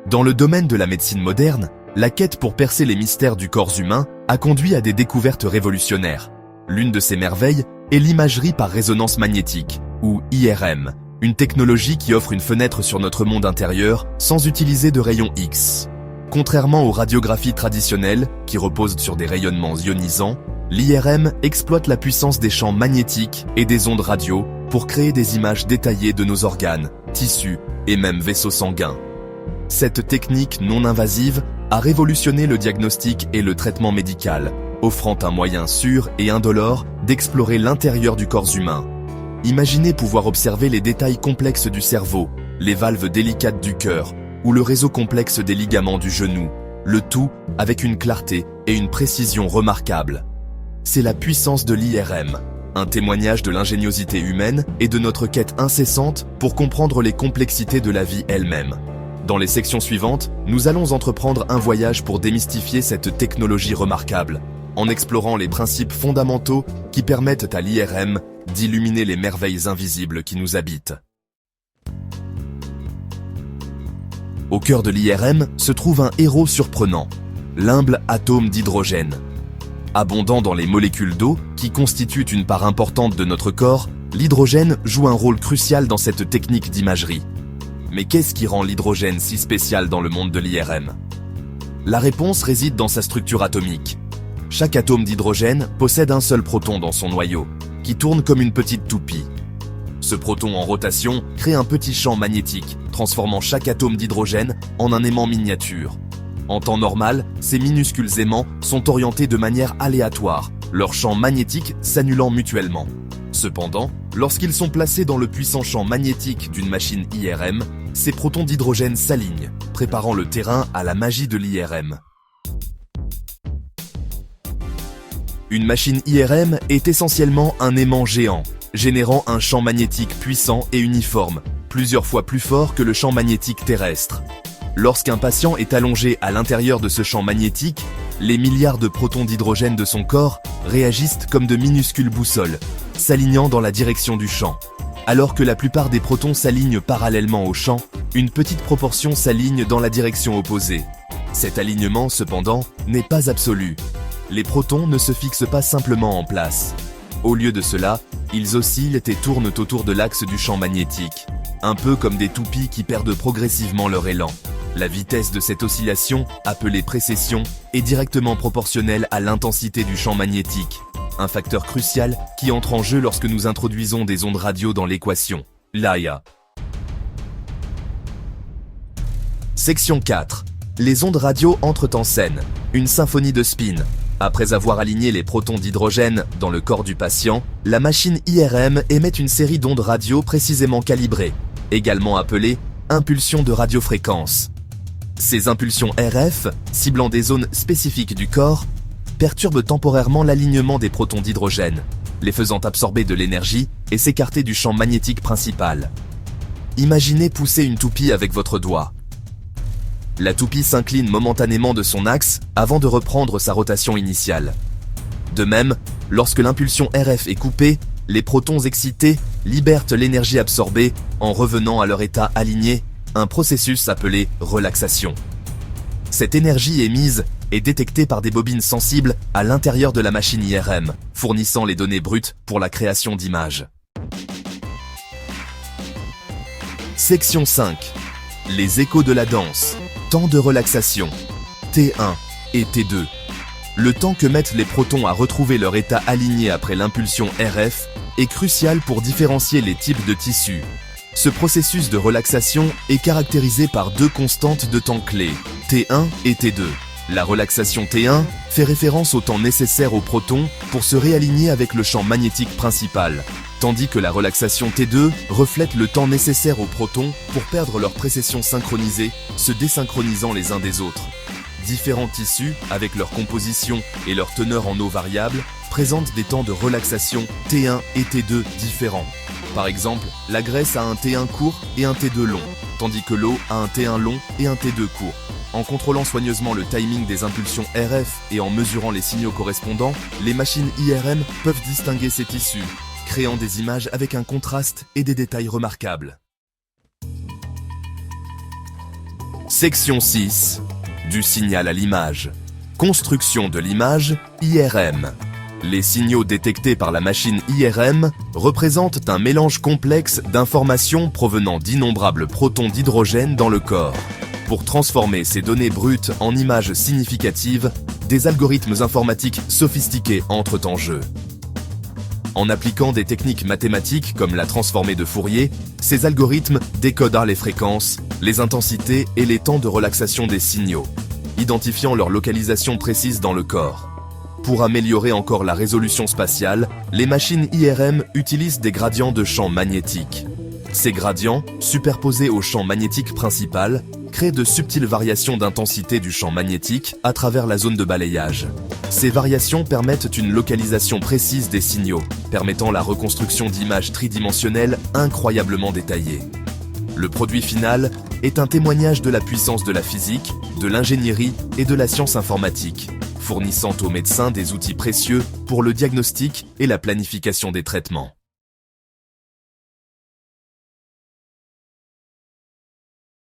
Dans le domaine de la médecine moderne, la quête pour percer les mystères du corps humain a conduit à des découvertes révolutionnaires. L'une de ces merveilles est l'imagerie par résonance magnétique, ou IRM, une technologie qui offre une fenêtre sur notre monde intérieur sans utiliser de rayons X. Contrairement aux radiographies traditionnelles, qui reposent sur des rayonnements ionisants, l'IRM exploite la puissance des champs magnétiques et des ondes radio pour créer des images détaillées de nos organes, tissus et même vaisseaux sanguins. Cette technique non invasive a révolutionné le diagnostic et le traitement médical, offrant un moyen sûr et indolore d'explorer l'intérieur du corps humain. Imaginez pouvoir observer les détails complexes du cerveau, les valves délicates du cœur, ou le réseau complexe des ligaments du genou, le tout avec une clarté et une précision remarquables. C'est la puissance de l'IRM, un témoignage de l'ingéniosité humaine et de notre quête incessante pour comprendre les complexités de la vie elle-même. Dans les sections suivantes, nous allons entreprendre un voyage pour démystifier cette technologie remarquable, en explorant les principes fondamentaux qui permettent à l'IRM d'illuminer les merveilles invisibles qui nous habitent. Au cœur de l'IRM se trouve un héros surprenant, l'humble atome d'hydrogène. Abondant dans les molécules d'eau, qui constituent une part importante de notre corps, l'hydrogène joue un rôle crucial dans cette technique d'imagerie. Mais qu'est-ce qui rend l'hydrogène si spécial dans le monde de l'IRM? La réponse réside dans sa structure atomique. Chaque atome d'hydrogène possède un seul proton dans son noyau, qui tourne comme une petite toupie. Ce proton en rotation crée un petit champ magnétique, transformant chaque atome d'hydrogène en un aimant miniature. En temps normal, ces minuscules aimants sont orientés de manière aléatoire, leurs champs magnétiques s'annulant mutuellement. Cependant, lorsqu'ils sont placés dans le puissant champ magnétique d'une machine IRM, ces protons d'hydrogène s'alignent, préparant le terrain à la magie de l'IRM. Une machine IRM est essentiellement un aimant géant, générant un champ magnétique puissant et uniforme, plusieurs fois plus fort que le champ magnétique terrestre. Lorsqu'un patient est allongé à l'intérieur de ce champ magnétique, les milliards de protons d'hydrogène de son corps réagissent comme de minuscules boussoles, s'alignant dans la direction du champ. Alors que la plupart des protons s'alignent parallèlement au champ, une petite proportion s'aligne dans la direction opposée. Cet alignement, cependant, n'est pas absolu. Les protons ne se fixent pas simplement en place. Au lieu de cela, ils oscillent et tournent autour de l'axe du champ magnétique, un peu comme des toupies qui perdent progressivement leur élan. La vitesse de cette oscillation, appelée précession, est directement proportionnelle à l'intensité du champ magnétique, un facteur crucial qui entre en jeu lorsque nous introduisons des ondes radio dans l'équation, l'AIA. Section 4. Les ondes radio entrent en scène, une symphonie de spin. Après avoir aligné les protons d'hydrogène dans le corps du patient, la machine IRM émet une série d'ondes radio précisément calibrées, également appelées impulsions de radiofréquence. Ces impulsions RF, ciblant des zones spécifiques du corps, perturbent temporairement l'alignement des protons d'hydrogène, les faisant absorber de l'énergie et s'écarter du champ magnétique principal. Imaginez pousser une toupie avec votre doigt. La toupie s'incline momentanément de son axe avant de reprendre sa rotation initiale. De même, lorsque l'impulsion RF est coupée, les protons excités libèrent l'énergie absorbée en revenant à leur état aligné, un processus appelé relaxation. Cette énergie émise est détectée par des bobines sensibles à l'intérieur de la machine IRM, fournissant les données brutes pour la création d'images. Section 5. Les échos de la danse. Temps de relaxation. T1 et T2. Le temps que mettent les protons à retrouver leur état aligné après l'impulsion RF est crucial pour différencier les types de tissus. Ce processus de relaxation est caractérisé par deux constantes de temps clés, T1 et T2. La relaxation T1 fait référence au temps nécessaire aux protons pour se réaligner avec le champ magnétique principal, tandis que la relaxation T2 reflète le temps nécessaire aux protons pour perdre leur précession synchronisée, se désynchronisant les uns des autres. Différents tissus, avec leur composition et leur teneur en eau variable, présentent des temps de relaxation T1 et T2 différents. Par exemple, la graisse a un T1 court et un T2 long, tandis que l'eau a un T1 long et un T2 court. En contrôlant soigneusement le timing des impulsions RF et en mesurant les signaux correspondants, les machines IRM peuvent distinguer ces tissus, créant des images avec un contraste et des détails remarquables. Section 6. Du signal à l'image. Construction de l'image, IRM. Les signaux détectés par la machine IRM représentent un mélange complexe d'informations provenant d'innombrables protons d'hydrogène dans le corps. Pour transformer ces données brutes en images significatives, des algorithmes informatiques sophistiqués entrent en jeu. En appliquant des techniques mathématiques comme la transformée de Fourier, ces algorithmes décodent les fréquences, les intensités et les temps de relaxation des signaux, identifiant leur localisation précise dans le corps. Pour améliorer encore la résolution spatiale, les machines IRM utilisent des gradients de champ magnétique. Ces gradients, superposés au champ magnétique principal, créent de subtiles variations d'intensité du champ magnétique à travers la zone de balayage. Ces variations permettent une localisation précise des signaux, permettant la reconstruction d'images tridimensionnelles incroyablement détaillées. Le produit final est un témoignage de la puissance de la physique, de l'ingénierie et de la science informatique, fournissant aux médecins des outils précieux pour le diagnostic et la planification des traitements.